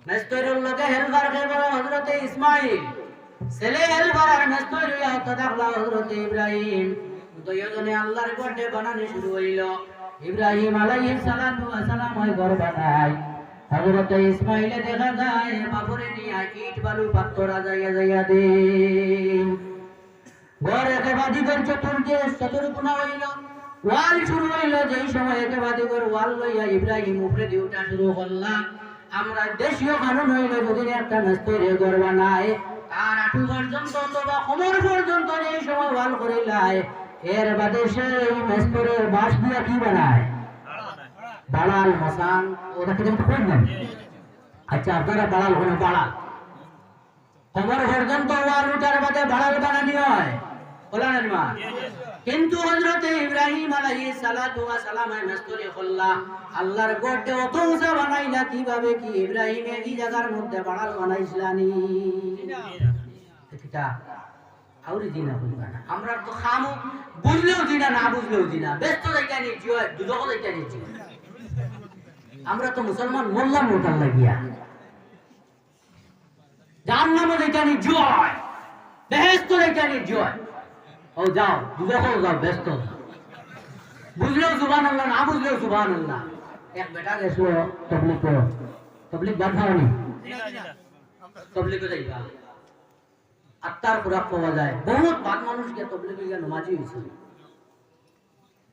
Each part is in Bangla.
মেস্তরের লগে হেলবার খেলবার হযরত ইসমাঈল ছেলে হেলবার আর মেস্তর হইয়া তাকলা হযরত ইব্রাহিম দুইজনে আল্লাহর গড়ে বানানি শুরু হইল। ইব্রাহিম আলাইহিস সালাতু ওয়া সালাম ওই ঘর বানায়। হযরত ইসমাঈলে দেখা যায় বাপরে নিয়া ইট বালু পাথর আজাইয়া যাইয়া দে ঘর একেবাদি ঘর চতুর্গুণা হইল। ওয়াল শুরু হইল। যেই সময় একেবাদি ঘর ওয়াল লইয়া ইব্রাহিম উপরে দিয়ে উঠা শুরু করলাম। আমরা দেশীয় কানুন হইল যদি একটা মেস্তরে ঘর বানায় তার আঁটু পর্যন্ত অথবা কোমর পর্যন্ত যেই সময় ওয়াল করিলায় এর বাদে সেই মেস্তরের বাঁশ দিয়া কি বানায়? বাড়াল মশান। ওটাকে যেমন করবেন। আচ্ছা আপনারা বাড়াল হলো বাড়াল কোমর পর্যন্ত ওয়াল উঠার বাদে বাড়াল বানানি হয় বলেন মা। কিন্তু হযরত ইব্রাহিম আলাইহিস সালাতু ওয়া সালাম মেস্তরে কল্লা আল্লাহর গড়ে অত উঁচা বানাইলা কিভাবে কি ইব্রাহিম এই জায়গার মধ্যে বাড়াল বানাইছিলানি এটা আউরি দিনা বুঝবা না। আমরা তো খামু বুঝলেও দিনা না বুঝলেও দিনা ব্যস্ত যাইতা নি জিয় দুজক যাইতা নি জিয়। আমরা তো মুসলমান মোল্লা মোটাল লাগিয়া জাহান্নামে যাইতা নি জয় বেহেশত যাইতা নি জয়। ও যাও দুজক যাও ব্যস্ত বুঝলেও সুবহানাল্লাহ না বুঝলেও সুবহানাল্লাহ। এক বেটা গেছিল তবলিগ বাধাওনি তবলিগে যাইবা আত্মার খুরাক পাওয়া যায়। বহুত ভাগ মানুষকে তবলিগে গিয়ে নামাজি হয়েছে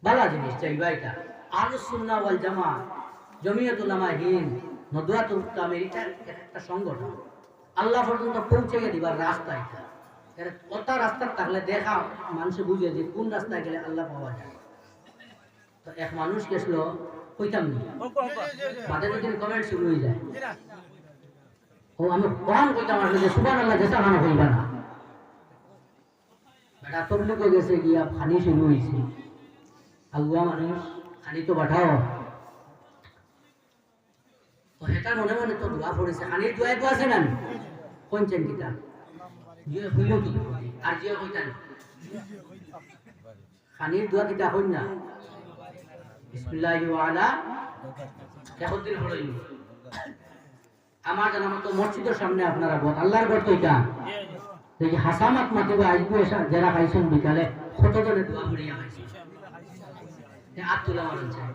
ভালো জিনিস চাইবা। এটা আহলুস সুন্নাহ ওয়াল জামাত জমিয়ত উলামা হিন্দ নদওয়াতুল ইসলামের এটা একটা সংগঠন। আল্লাহ পর্যন্ত পৌঁছে দিবার রাস্তা এটা। এর কথা রাস্তা থাকলে দেখা মানুষ বুঝে যে কোন রাস্তায় গেলে আল্লাহ পাওয়া যায়। তো এক মানুষ গেছিল কইতাম না বাদে যদি কমেন্ট শুরু হয়ে যায় ও আমি কম কইতাম আসলে যে সুবহানাল্লাহ যেটা খানা হইবা না বেটা তবলিগে গেছে গিয়া খানি শুরু হয়েছে। আগুয়া মানুষ খানি তো পাঠাও তো হেটার মনে মনে তো দোয়া পড়েছে। খানির দোয়া তো আছে না কোনছেন কিতা জিয়ে হইল তো আর জিয়ে কইতান খানির দোয়া কিতা হই না বিসমিল্লাহি ওয়া আলা ইয়াহুদ্দিন হইল। আমার জানা মতো মসজিদের সামনে আপনারা বত আল্লাহর ঘর তো এটা এই হাসামাত মাতিবা আইবো যারা খাইছেন বিকালে কতজনে দোয়া পড়িয়া খাইছে তে আব্দুল্লাহ মারন চাই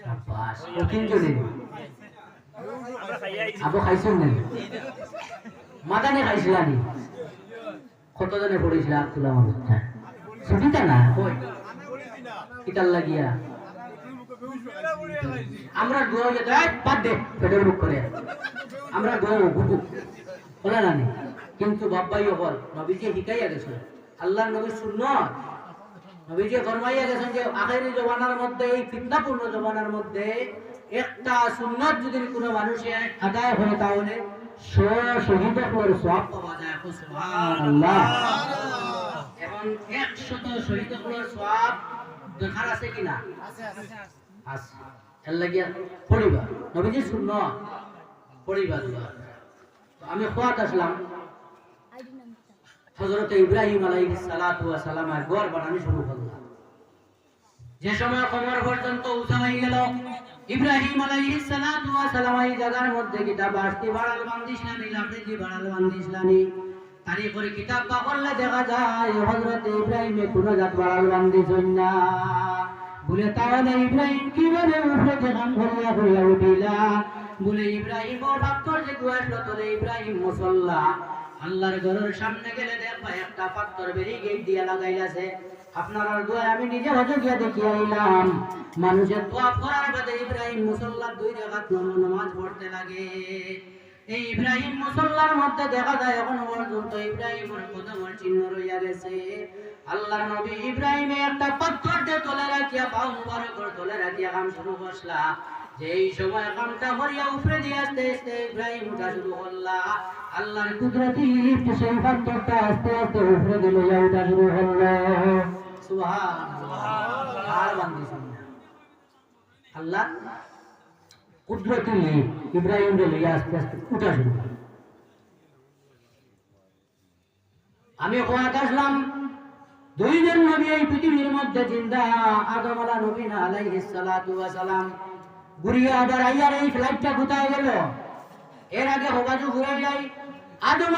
শাবাশ কঠিন জনে আমরা খাইয়াইছি আবু খাইছেন না মাদানে খাইছিলানি কতজনে পড়িছিল আব্দুল্লাহ মারন চাই ছুটিটা না কই কিতাল লাগিয়া আমরা দোয়া যে দেয় বাদ দে পেটের মুখ করে আমরা দোয়া গুগু বলে না কিন্তু বাব্বাইও বল নবীজি শিখাইয়া গেছে আল্লাহর নবী সুন্নাত নবীজি ফরমাইয়া গেছেন যে আখিরি জমানার মধ্যে এই ফিতনাপূর্ণ জমানার মধ্যে একটা সুন্নাত যদি কোনো মানুষে আদায় হয় তাহলে 100 শহীদের পর সওয়াব পাওয়া যায়। সুবহানাল্লাহ। এবং 100 শহীদের পর সওয়াব দেখার আছে কিনা? আছে আছে। এর লাগিয়া পড়িবা নবীজি সুন্নাত পড়িবা দোয়া। তো আমি খোয়াত আসলাম হযরত ইব্রাহিম আলাইহিস সালাতু ওয়া সালামের ঘর বানানো শুরু করলাম। যে সময় কোমর পর্যন্ত উঁচা হয়ে গেল ইব্রাহিম আলাইহিস সালাতু ওয়া সালাম এই জায়গার মধ্যে কিতাব আসতি বাড়াল বান্দিশলানি লাফিজি বাড়াল বান্দিশলানি তারি করে কিতাব বা করলে দেখা যায় হযরত ইব্রাহিমে কোনো জাত বাড়াল বান্দিছন না বলে তাহলে ইব্রাহিম কিভাবে উপরে যেখান ঘরিয়া ঘরিয়া উঠিলা বলে ইব্রাহিম ও পাথর যে গুয়াসলো তোলে ইব্রাহিম মুসল্লা আল্লাহর ঘরের সামনে গেলে দেখবা একটা পাথর বেরিয়ে গেট দিয়া লাগাইলাছে। আপনারা দোয়া আমি নিজে হজে গিয়া দেখিয়া আইলাম মানুষের দোয়া করার বাদে ইব্রাহিম মুসল্লার 2 রাকাত নামাজ পড়তে লাগে। এই ইব্রাহিম মুসল্লার মধ্যে দেখা যায় এখন পর্যন্ত ইব্রাহিমের কদমের চিহ্ন রইয়া গেছে। আল্লাহর নবী ইব্রাহিমে একটা পাথর দিয়ে তোলে রাখিয়া পাও মুবারক করে তোলে রাখিয়া কাম শুরু করলা। যেই সময় কামটা ভরিয়া উপরে দিয়ে আস্তে আস্তে ইব্রাহিম উঠা শুরু করলা আল্লাহর কুদরতি সেই পাথরটা আস্তে আস্তে উপরে দিলে উঠা শুরু করলো। সুবহানাল্লাহ। আর বান্দিছেন আল্লাহ কুদরতি ইব্রাহিম রে লিয়া আস্তে আস্তে উঠা শুরু করলো। আমি খোয়াত আসলাম দুইজন নবী এই পৃথিবীর মধ্যে জিন্দা আদম আলাইহিস সালাতু ওয়া সালাম ঘুরিয়ে আবার আইয়ার এই ফ্লাইটটা কোথায় গেল এর আগে হবাজু ঘুরে যাই আদম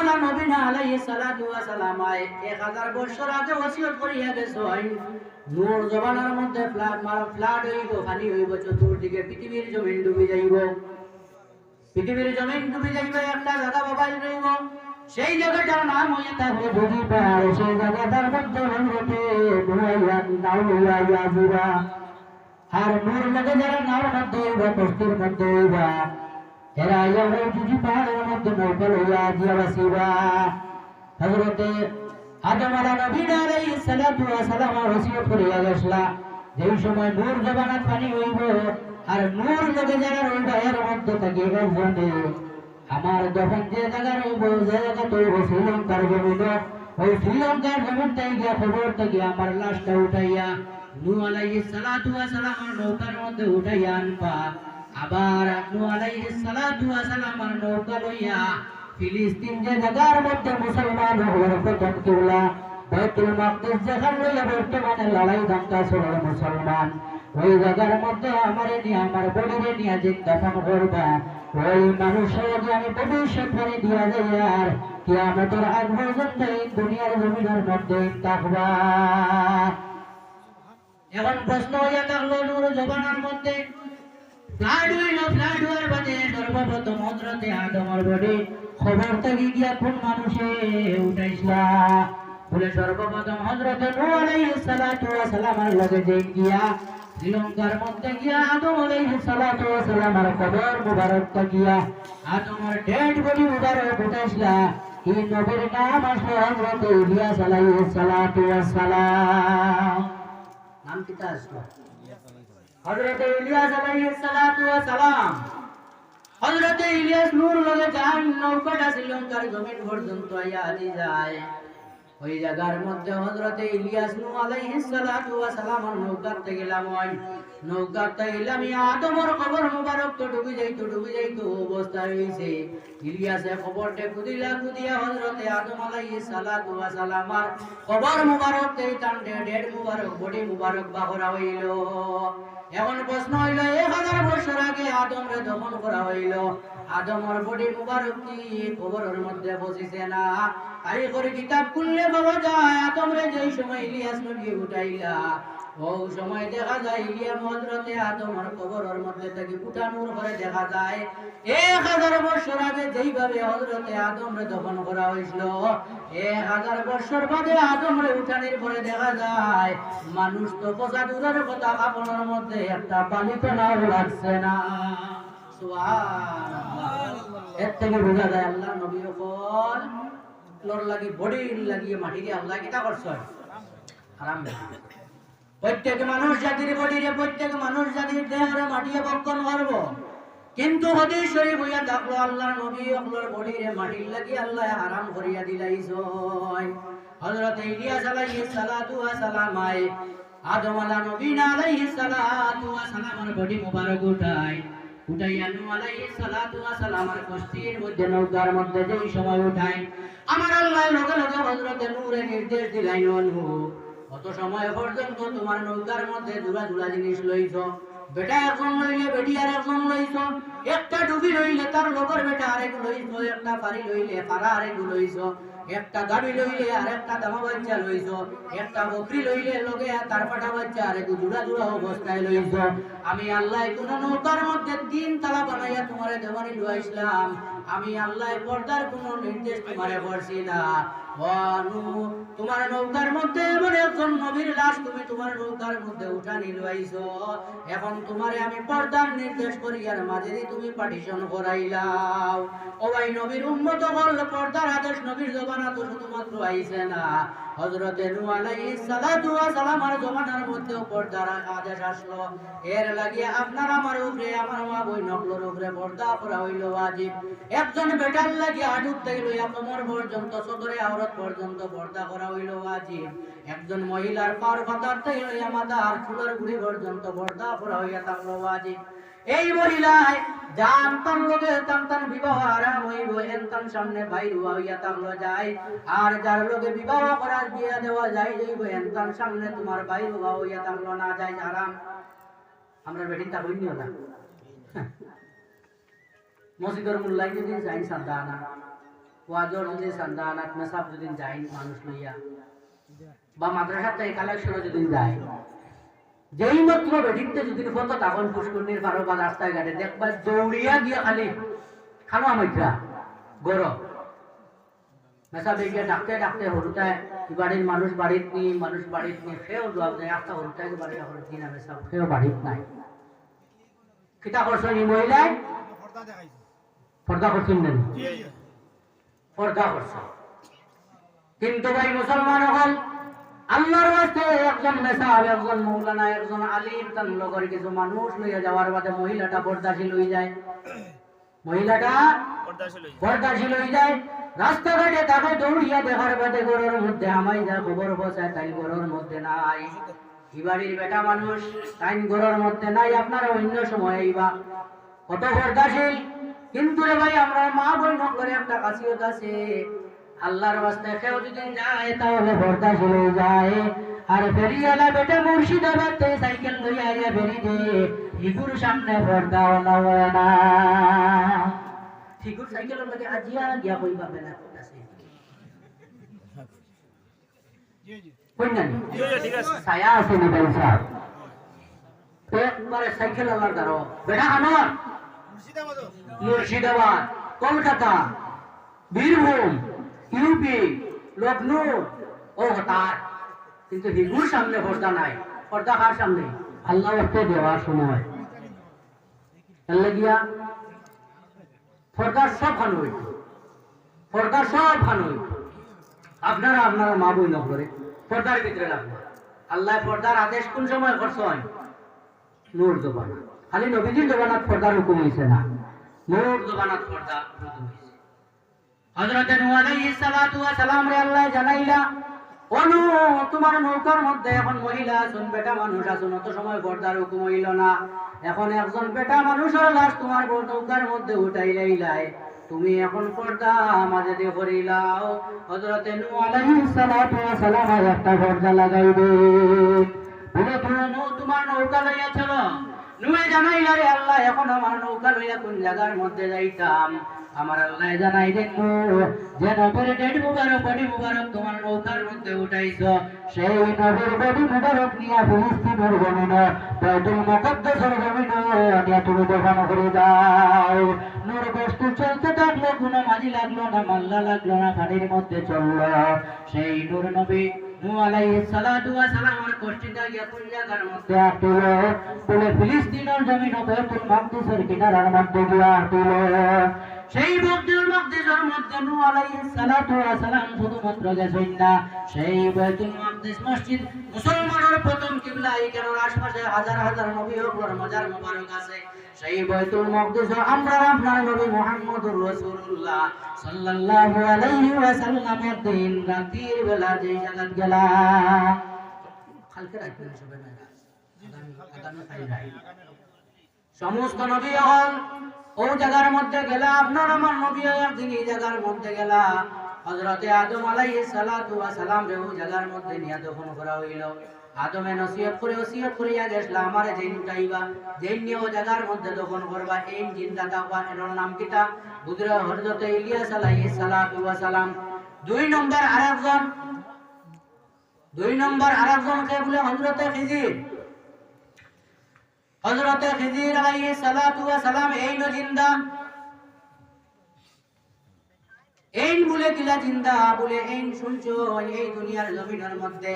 আলাইহিস সালাতু ওয়া সালাম 1000 বছর আগে ওসিয়ত করিয়া গেছে নূর জবানের মধ্যে ফ্লাড হইব, পানি হইব, চতুর্দিকে পৃথিবীর জমিন ডুবে যাইব, পৃথিবীর জমিন ডুবে যাইব, একটা জায়গা বাবাই রইব, সেই জায়গাটার নাম হইয়া থাকবে বুঝি পার, সেই জায়গাটার মধ্যে হইতে বুঝাইয়া নাও হইয়া যাইবা, আর নূর লাগে যারা নাওর মধ্যে হইবা, কষ্টের মধ্যে হইবা, এরা আইয়া ওই বুঝি পাহাড়ের মধ্যে নৌকা লইয়া দিয়া বাসিবা। হযরতে আদম আলাইহিস সালাতু ওয়া সালাম ওসিয়ত করিয়া গেছলা, যেই সময় নূর জবানাত পানি হইব আর নূর লগে যারা রইবা এর মধ্যে থেকে গজনে আমার যখন যে জায়গা রইব যে জায়গা তো শ্রীলঙ্কার জমিন, ওই শ্রীলঙ্কার জমিনটা গিয়া খবর থেকে আমার লাশটা উঠাইয়া নূহ আলাইহিস সালাতু ওয়া সালামের নৌকার মধ্যে উঠাইয়া আনবা। আবার নূহ আলাইহিস সালাতু ওয়া সালামের নৌকা লইয়া ফিলিস্তিন যে জায়গার মধ্যে মুসলমান হওয়ার প্রথম কিবলা বাইতুল মাকদিস যেখান লইয়া বর্তমানে লড়াই দাঙ্গা চলে মুসলমান, ওই জায়গার মধ্যে আমারে নিয়ে আমার বডিরে নিয়ে যে দাফন করবা, ওই মানুষের আমি ভবিষ্যৎ করে দিয়া যাই আর কিয়ামতের আগ পর্যন্ত এই দুনিয়ার জমিনের মধ্যে থাকবা। এখন প্রশ্ন হইয়া থাকলো নূর জবানের মধ্যে ফ্লাড হওয়ার বাদে সর্বপ্রথম হযরতে আদমের বডি খবর থেকে গিয়া কোন মানুষে উঠাইছলা বলে সর্বপ্রথম হযরতে নূহ আলাইহিস সালাতু ওয়া সালামের লগে যে গিয়া শ্রীলঙ্কার মধ্যে গিয়া আদম আলাইহিস সালাতু ওয়া সালামের কবর মুবারক গিয়া আদমের ডেড বডি মুবারক উঠাইছলা। এই নবীর নাম আসলে হযরতে ইলিয়াস আলাইহিস সালাতু ওয়া সালাম। নাম কিতা আসলো হযরতে ইলিয়াস আলাইহিস সালাতু ওয়া সালাম। হযরতে ইলিয়াস নূর লগে যান নৌকাটা শ্রীলঙ্কার জমিন পর্যন্ত আইয়া আদি যায়, ওই জায়গার মধ্যে হযরতে ইলিয়াস নূহ আলাইহিস সালাতু ওয়া সালামের নৌকাতে গেলাম, ওই নৌকাতে গেলাম আদমের কবর মুবারক তো ডুবে যাইতো অবস্থা হইছে। ইলিয়াসে কবরতে কুদিয়া হযরতে আদম আলাইহিস সালাতু ওয়া সালামের কবর মুবারক তে টান্ডে ডেড মুবারক বডি মুবারক বাহরা হইল। এখন প্রশ্ন হইল 1000 বছর আগে আদমরে দফন করা হইল, আদমের বডি মুবারক কি কবরের মধ্যে বসিছে না? তারিখের কিতাব খুললে পাওয়া যায় আদমরে যেই সময় ইলিয়াস নবী উঠাইলা ওই সময় দেখা যায় ইলিয়াস হযরতে আদমের কবরের মধ্যে থেকে উঠানোর পরে দেখা যায় 1000 বছর আগে যেইভাবে হযরতে আদমরে দফন করা হয়েছিল 1000 বছর বাদে আদমরে উঠানোর পরে দেখা যায় মানুষ তো পচা দূরের কথা কাপড়ের মধ্যে একটা বালিকণাও লাগছে না। সুবহানাল্লাহ। এর থেকে বোঝা যায় আল্লাহ নবী বল লোর লাগি বডি লাগিয়ে মাটিরে আল্লাহ কিটা করছে হারাম। প্রত্যেক মানুষ জাতির বডিরে প্রত্যেক মানুষ জাতির দেহরে মাটিয়ে বক্ষণ করব, কিন্তু হাদিস শরীফ হইয়া দেখলো আল্লাহর নবী ওগুলোর বডিরে মাটির লাগি আল্লাহ হারাম করিয়া দিলাইছেন। হযরত ইলিয়াস আলাইহিস সালাতু ওয়া সালাম আদম আলাইহিস সালাতু ওয়া সালামের বডি মুবারক উঠাইয়া নূহ আলাইহিস সালাতু ওয়া সালামের কষ্টির মধ্যে নৌকার মধ্যে যেই সময় উঠায় আমার আল্লাহ লগে লগে হযরতে নূরে নির্দেশ দিলেন নূহ কত সময় পর্যন্ত তোমার নৌকার মধ্যে জোড়া জিনিস লইছ, বেটা একজন লইলে বেটি আর একজন লইছ, একটা ডুবি লইলে তার লগর বেটা আরেক লইছ, একটা পারি লইলে পারা আরেক লইছ, একটা গাড়ি লইলে আর একটা দামা বাচ্চা লইছ, একটা বকরি লইলে লগে তার পাটা বাচ্চা আরেক জোড়া অবস্থায় লইছ। আমি আল্লাহ কোন নৌকার মধ্যে 3 তালা বানাইয়া তোমারে দেওয়ানি লইছিলাম, আমি আল্লাহ পর্দার কোন নির্দেশ তোমারে করছি না। তোমার নৌকার মধ্যে এমন একজন নবীর লাশ তুমি তোমার নৌকার মধ্যে উঠানি লইছো, এখন তোমারে আমি পর্দার নির্দেশ করি আর মাঝে তুমি পার্টিশন করাইলাও। ও ভাই নবীর উম্মত হল পর্দার আদেশ নবীর জবানা তো শুধুমাত্র আইছে না, হযরতে নূহ আলাইহিস সালাতু ওয়া সালামের জমানার মধ্যেও পর্দার আদেশ আসলো। এর লাগিয়ে আপনার আমার উপরে আমার মা বই নকলর উপরে পর্দা করা হইল ওয়াজিব। একজন বেটার লাগিয়ে আডুক থেকে লইয়া কোমর পর্যন্ত সদরে আওরাত পর্যন্ত পর্দা করা হইল ওয়াজিব। একজন মহিলার পার পাতার থেকে লইয়া মাথার চুলের গুড়ি পর্যন্ত পর্দা করা হইয়া থাকলো ওয়াজিব। এই মহিলায় জান তান লোকে তান বিবাহ আরাম হইব এনতান সামনে বাইর হইয়া থাকলো যায়, আর যার লোকে বিবাহ করার বিয়া দেওয়া যায় যাইব এনতান সামনে তোমার বাইর হইয়া থাকলো না যায় আরাম। আমরা বেটিন তা হইনিও না মসজিদের মুল্লাই যদি যাই চান্দা আনা, ওয়াজর যদি চান্দা আনা, মেসাব যদি যাই মানুষ লইয়া, বা মাদ্রাসার থেকে কালেকশনে যদি যায়, যেই মাত্র বেঠিকতে যদি ফটো তখন পুষ্করণীর পারো বা রাস্তায় ঘাটে দেখবা দৌড়িয়া গিয়া খালি খানো আমাইটা গরম মেসা বেগিয়া ডাকতে ডাকতে হরুতায় বাড়ির মানুষ বাড়িত নি মানুষ বাড়িত নি সেও জবাব দেয় একটা হরুতায় বাড়ি হরুত কিনা মেসা সেও বাড়িত নাই কিতা করছো এই মহিলায় পর্দা করছেন না পর্দা করছে কিন্তু ভাই মুসলমান হল আল্লাহর ওয়াস্তে একজন মেসাব একজন মৌলানা একজন আলিম তার লগর কিছু মানুষ লইয়া যাওয়ার বাদে মহিলাটা পর্দাশীল হয়ে যায় মহিলাটা পর্দাশীল হয়ে যায় রাস্তাঘাটে তাকে দৌড়িয়া দেখার বাদে ঘরের মধ্যে আমাই যা খবর পৌঁছায় তাই ঘরের মধ্যে নাই এই বাড়ির বেটা মানুষ তাই ঘরের মধ্যে নাই আপনারা অন্য সময় আইবা কত পর্দাশীল কিন্তু রে ভাই আমরা মা বোন করে একটা খাসিয়ত আছে আল্লাহর ওয়াস্তে কেউ যদি যায় তাহলে পর্দাশীল হয়ে যায় আর ফেরিওয়ালা বেটা মুর্শিদাবাদ থেকে সাইকেল লইয়া আইয়া ফেরি দে ইগুর সামনে পর্দা হয় না ঠিকুর সাইকেলের লাগে আজিয়া গিয়া কই পাবে না আছে কোন জানি ঠিক আছে ছায়া আছে না ভাই সাহেব একবারে সাইকেল আল্লাহর দাও বেটা আনোয়ার মুর্শিদাবাদ কলকাতা বীরভূম ইউপি লখনৌ ও হতার কিন্তু হিগুর সামনে পর্দা নাই পর্দা কার সামনে আল্লাহ ওকে দেওয়ার সময় আল্লাহ গিয়া পর্দা সব ভালো হইত পর্দা সব ভালো হইত আপনারা আপনারা মা বই নকরে পর্দার ভিতরে রাখবো আল্লাহ পর্দার আদেশ কোন সময় করছেন নূর জবানা খালি নবীজির জবানাত পর্দার হুকুম হইছে না নূর জবানাত পর্দা হুকুম হইছে হযরত নূহ আলাইহিস সালাতু ওয়া সালাম রে আল্লাহ জানাইলা অনু তোমার নৌকার মধ্যে এখন মহিলা আছেন বেটা মানুষ আছেন অত সময় পর্দার হুকুম হইল না এখন একজন বেটা মানুষের লাশ তোমার নৌকার মধ্যে উঠাইলাই তুমি এখন পর্দা মাঝে দিয়ে করিলাও হযরত নূহ আলাইহিস সালাতু ওয়া সালাম একটা পর্দা লাগাইবে বলে তোমার নৌকা লইয়া চলো নূহ জানাইলা রে আল্লাহ এখন আমার নৌকা লইয়া কোন জায়গার মধ্যে যাইতাম আমার আল্লাহ জানাই দেন যে নবীর ডেড মুবারক বডি মুবারক তোমার নৌকার মধ্যে উঠাইছো সেই নবীর বডি মুবারক নিয়া ফিলিস্তিনের জমিনে বাইতুল মুকদ্দাসের জমিনে নিয়া তুমি দফন করে দাও নূর বস্তু চলতে থাকলো কোনো মাঝি লাগলো না মাল্লা লাগলো না পানির মধ্যে চললো সেই নূর নবী নূহ আলাইহিস সালাতু ওয়া সালামের কষ্টিটা গিয়া কোন জায়গার মধ্যে আটলো বলে ফিলিস্তিনের জমিনে বাইতুল মুকদ্দাসের কিনারার মধ্যে গিয়া আটলো সেই বাইতুল মুকদ্দাসের মধ্যে নূহ আলাইহিস সালাতু ওয়া সালাম শুধুমাত্র গেছেন না সেই বাইতুল মুকদ্দাস মসজিদ মুসলমানের প্রথম কিবলা এখানে আশপাশে হাজার হাজার নবী ও মাজার মুবারক আছে সেই বাইতুল মুকদ্দাস আমরা আপনার নবী মুহাম্মদুর রাসূলুল্লাহ সাল্লাল্লাহু আলাইহি ওয়াসাল্লামের দিন রাতের বেলা যে জায়গায় গেলা কালকে রাতে সবে না আগামী কাল সমস্ত নবী হল ও জায়গার মধ্যে গেলা আপনার আমার নবী একদিন এই জায়গার মধ্যে গেলা হযরতে আদম আলাইহিস সালাতু ওয়া সালাম রে ও জায়গার মধ্যে নিয়া দফন করা হইল আদমে নসিহত করিয়া গেছলা আমারে যেন চাইবা যেন নিয়ে ও জায়গার মধ্যে দফন করবা এই জিন্দা থাকবা এর নাম কিটা বুদরা হযরতে ইলিয়াস আলাইহিস সালাতু ওয়া সালাম দুই নম্বর আরেকজন কে বলে হযরতে খিজির আলাইহিস সালাতু ওয়া সালাম এই ন জিন্দা এই বলে কিলা জিন্দা বলে এই শুনছো এই দুনিয়ার জমিনের মধ্যে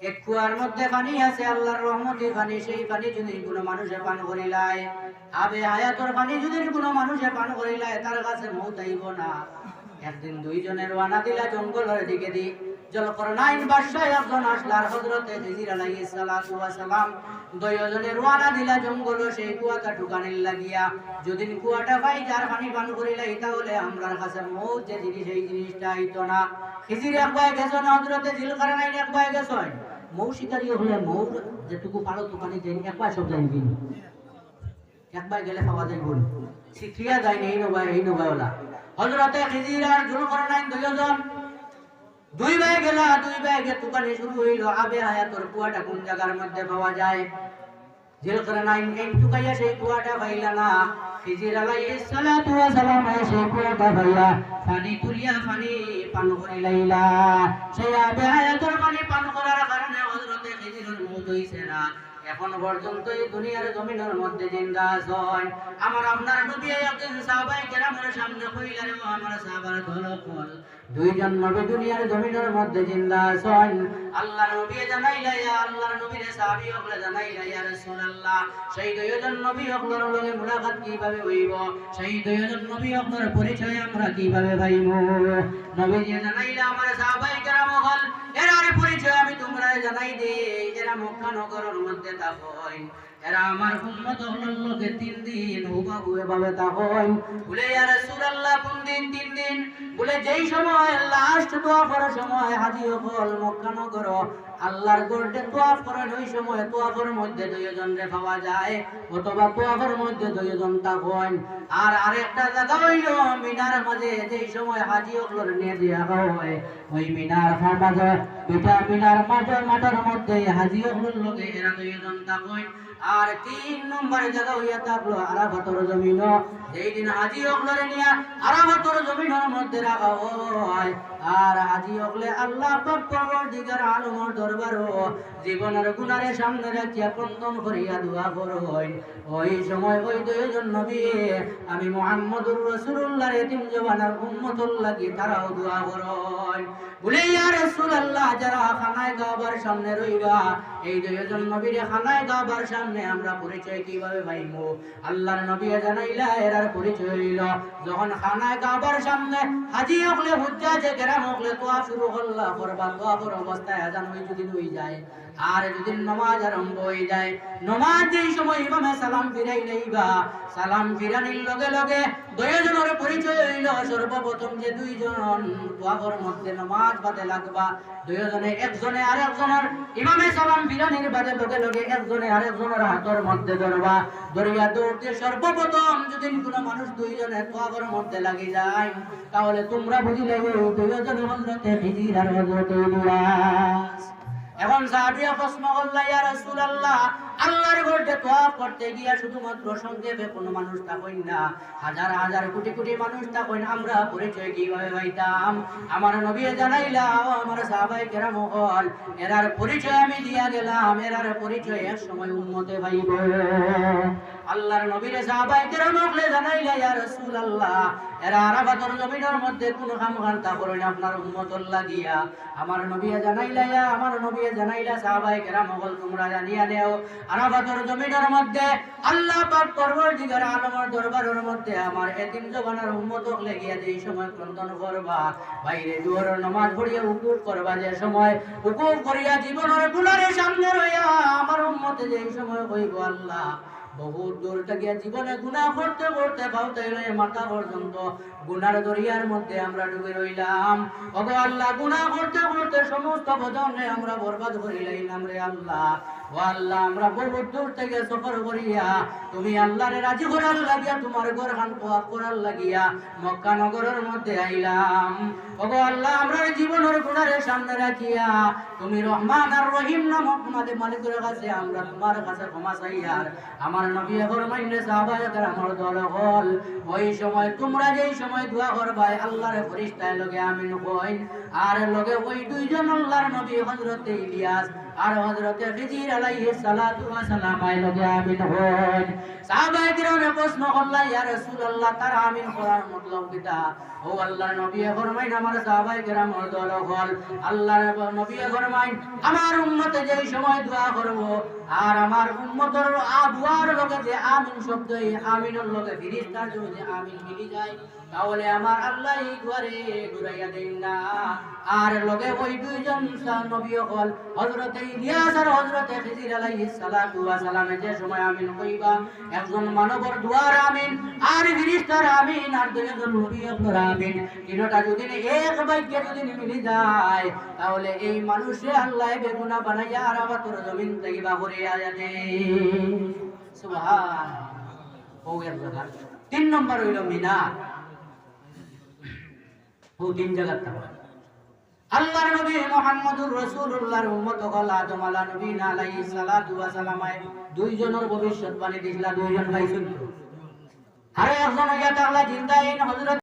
এক কুয়ার মধ্যে পানি আছে আল্লাহর রহমতের পানি সেই পানি যদি কোনো মানুষে পান করিলায় আবে হায়াতর পানি যদি কোনো মানুষে পান করিলায় তার কাছে মউত আইব না একদিন দুইজনের রওনা দিলা জঙ্গলের দিকে দি জলকরনাইন বাদশাহ একজন আসলার হযরতে খিজির আলাইহিস সালাতু ওয়া সালাম দুইজনের রওনা দিলা জঙ্গল সেই কুয়াটা ঢুকানির লাগিয়া যদি কুয়াটা পাই যার পানি পান করিলাই তাহলে আমরার কাছে মউত যে জিনিস এই জিনিসটা আইতো না খিজির একবার গেছেন হযরতে জিলকারনাইন একবার গেছেন মৌ শিকারী হলে মৌ যেটুকু পারো দোকানে যাই একবার সব জানবি একবার গেলে পাওয়া যায় বল শিখিয়া যায় এই নবাওলা হযরতে খিজির আর জুলকারনাইন দুই ভাই গেলা দুই ভাই গে দোকানে শুরু হইল আবে হায়াতর কুয়াটা কোন জায়গার মধ্যে পাওয়া যায় জিলকারনাইন কিন্তু কাইয়া সেই কুয়াটা পাইলা না খিজির আলাইহিস সালাতু ওয়া সালাম সেই কুয়াটা পাইয়া পানি তুলিয়া পানি পান করে লাইলা সেই আবে হায়াতের পানি পান করার কারণে হযরতে খিজিরের মওত হইছে না এখন পর্যন্ত এই দুনিয়ার জমিনের মধ্যে জিন্দা আছেন আমার আপনার নবী একদিন সাহাবায়ে কেরামের সামনে কইলেন ও আমার সাহাবার দলকল দুইজন নবী দুনিয়ার জমিনের মধ্যে জিন্দা আছেন আল্লাহর নবী জানাইলা ইয়া আল্লাহর নবীর সাহাবী হলে জানাইলা ইয়া রাসূলুল্লাহ সেই দুইজন নবী হলের লগে মুলাকাত কিভাবে হইব সেই দুইজন নবী হলের পরিচয় আমরা কিভাবে পাইব নবী জানাইলা আমার সাহাবায়ে কেরাম হল এর পরিচয় আমি তোমরা জানাই দেই এরা মক্কা নগরের মধ্যে থাকেন এরা আমার উম্মত হলোর লগে 3 দিন হুবাহুবে ভাবে থাকেন বলে ইয়া রাসূলুল্লাহ কোন দিন 3 দিন বলে যেই সময় লাস্ট দোয়া করার সময় হাজী হল মক্কা নগর আল্লাহর গড়ে তোয়াফ করেন ওই সময় তোয়াফের মধ্যে দুইজন রে পাওয়া যায় অথবা তোয়াফের মধ্যে দুইজন থাকেন আর আরেকটা জায়গা হইল মিনার মাঝে যেই সময় হাজী হলর নিয়ে দেয়া হয় ওই মিনার মাঝে দুটা মিনার মাঠের মধ্যে হাজী হলর লগে এরা দুইজন থাকেন আর 3 নম্বরে জায়গা হইয়া থাকলো আরাফাতের জমিন যেই দিন হাজী হলরে নিয়া আরাফাতের জমিনের মধ্যে রাখা হয় আর হাজী হলে আল্লাহ পাক পরবর্তীকার আলমের দরবারও জীবনের গুনারে সামনে রাখিয়া ক্রন্দন করিয়া দোয়া করেন ওই সময় ওই দুইজন নবী আমি মুহাম্মদুর রাসূলুল্লাহর এতিম জওয়ানার উম্মতুল লাগি তারাও দোয়া করেন বলে ইয়া রাসূলুল্লাহ যারা খানায় কাবার সামনে রইবা এই দুইজন নবীর খানায় কাবার সামনে আমরা পরিচয় কিভাবে পাইমু আল্লাহর নবী জানাইলা এর পরিচয় হইল যখন খানায় কাবার সামনে হাজী হলে হুজ্জাজে কেরাম হলে তোয়া শুরু হল্লা করবা তোয়াফের অবস্থায় আজান হই যদি হই যায় আর যদি নামাজ আরম্ভ হয়ে যায় নামাজ যেই সময় ইমামে সালাম ফিরাই লইবা সালাম ফিরানির লগে লগে দুইজনের পরিচয় হইল সর্বপ্রথম যে দুইজন তোয়াফের মধ্যে নামাজ বাদে লাগবা দুইজনে একজনে আরেকজনের ইমামে সালাম ফিরানির বাদে লগে লগে একজনে আরেকজনের হাতের মধ্যে ধরবা ধরিয়া দৌড়তে সর্বপ্রথম যদি কোনো মানুষ দুইজনে তোয়াফের মধ্যে লাগি যায় তাহলে তোমরা বুঝিলে দুইজন হযরতে খিজির আর হযরতে ইলিয়াস এখন সাহাবীরা প্রশ্ন করল ইয়া রাসূলুল্লাহ আল্লাহর ঘরে তোয়াফ করতে গিয়া শুধুমাত্র সংক্ষেপে কোনো মানুষ থাকেন না হাজার হাজার কোটি কোটি মানুষ থাকেন আমরা পরিচয় কিভাবে পাইতাম আমার নবী জানাইলা আমার সাহাবায়ে কেরাম হল এরার পরিচয় আমি দিয়া গেলাম এরার পরিচয় এক সময় উম্মতে পাইব আল্লাহর নবীর সাহাবায়ে কেরাম হলে জানাইলা ইয়া রাসূলুল্লাহ এরা আরাফাতের জমিনের মধ্যে কোনো কামকান্তা করেন আপনার উম্মতর লাগিয়া আমার নবী জানাইলা আমার নবী জানাইলা সাহাবায়ে কেরাম হল তোমরা জানিয়া নেও আরাফাতের জমিনের মধ্যে আল্লাহ পাক পরবর্তীকার আলমের দরবারের মধ্যে আমার এতিম জওয়ানার উম্মতক লাগিয়া যেই সময় ক্রন্দন করবা বাইরে জোহরের নামাজ পড়িয়া উকুফ করবা যে সময় উকুফ করিয়া জীবনের গুনারে সামনে রইয়া আমার উম্মতে যেই সময় কইব আল্লাহ বহুত দূর থেকে জীবনে গুনাহ করতে করতে পাউতে মাথা পর্যন্ত গুনার দরিয়ার মধ্যে আমরা ডুবে রইলাম ওগো আল্লাহ গুনাহ করতে করতে সমস্ত বদনে আমরা বরবাদ করিলাম রে আল্লাহ ও আল্লাহ আমরা বহুত দূর থেকে সফর করিয়া তুমি আল্লাহরে রাজি করার লাগিয়া তোমার ঘর খান তোয়াফ করার লাগিয়া মক্কা নগরের মধ্যে আইলাম ওগো আল্লাহ আমরা জীবনের গুনারে সামনে রাখিয়া তুমি রহমান আর রহিম নামক তোমাদের মালিকের কাছে আমরা তোমার কাছে ক্ষমা চাই আর আমার নবী ফরমাইলে সাহাবায়ে কেরামের দল হল ওই সময় তোমরা যেই সময় দোয়া করবা আল্লাহর ফেরেশতায় লগে আমিন কইন আর লগে ওই দুইজন আল্লাহর নবী হযরতে ইলিয়াস আর হযরতে খিজির আলাইহিস সালাতু ওয়া সালাম লগে আমিন হন সাহাবায়ে কেরামে প্রশ্ন করলা ইয়া রাসূলুল্লাহ তার আমিন করার মতলব কিটা ও আল্লাহর নবী ফরমাইন আমার সাহাবায়ে কেরামের দল হল আল্লাহর নবী ফরমাইন আমার উম্মতে যেই সময় দোয়া করব আর আমার উম্মতের দোয়ার লগে যে আমিন শব্দ এই আমিনের লগে ফেরেশতার যদি আমিন মিলি যায় তাহলে আমার আল্লাহ এই ঘরে ঘুরাইয়া দেন না আর লগে ওই দুইজন নবী হল হযরতে ইলিয়াস আর হযরতে খিজির আলাইহিস সালাতু ওয়া সালাম যে সময় আমিন কইবা একজন মানবর দুয়ার আমিন আর ফেরেশতার আমিন আর দুইজন নবী হল আমিন তিনটা যদি এক বাক্যে যদি মিলি যায় তাহলে এই মানুষে আল্লাহ বেগুনাহ বানাইয়া আরাফাতের জমিন থেকে বাহরিয়া যাবে সুবহান ও এর জায়গা 3 নম্বর হইল মিনা ও 3 জায়গা আল্লাহর নবী মুহাম্মদুর রাসূলুল্লাহর উম্মত হল আদম আলাইহিস সালাতু ওয়া সালামায় দুইজনের ভবিষ্যৎবাণী দিছিলা, দুইজন ভাই ছিল। আর একজন হইয়া তাআলা জিন্দা হযরত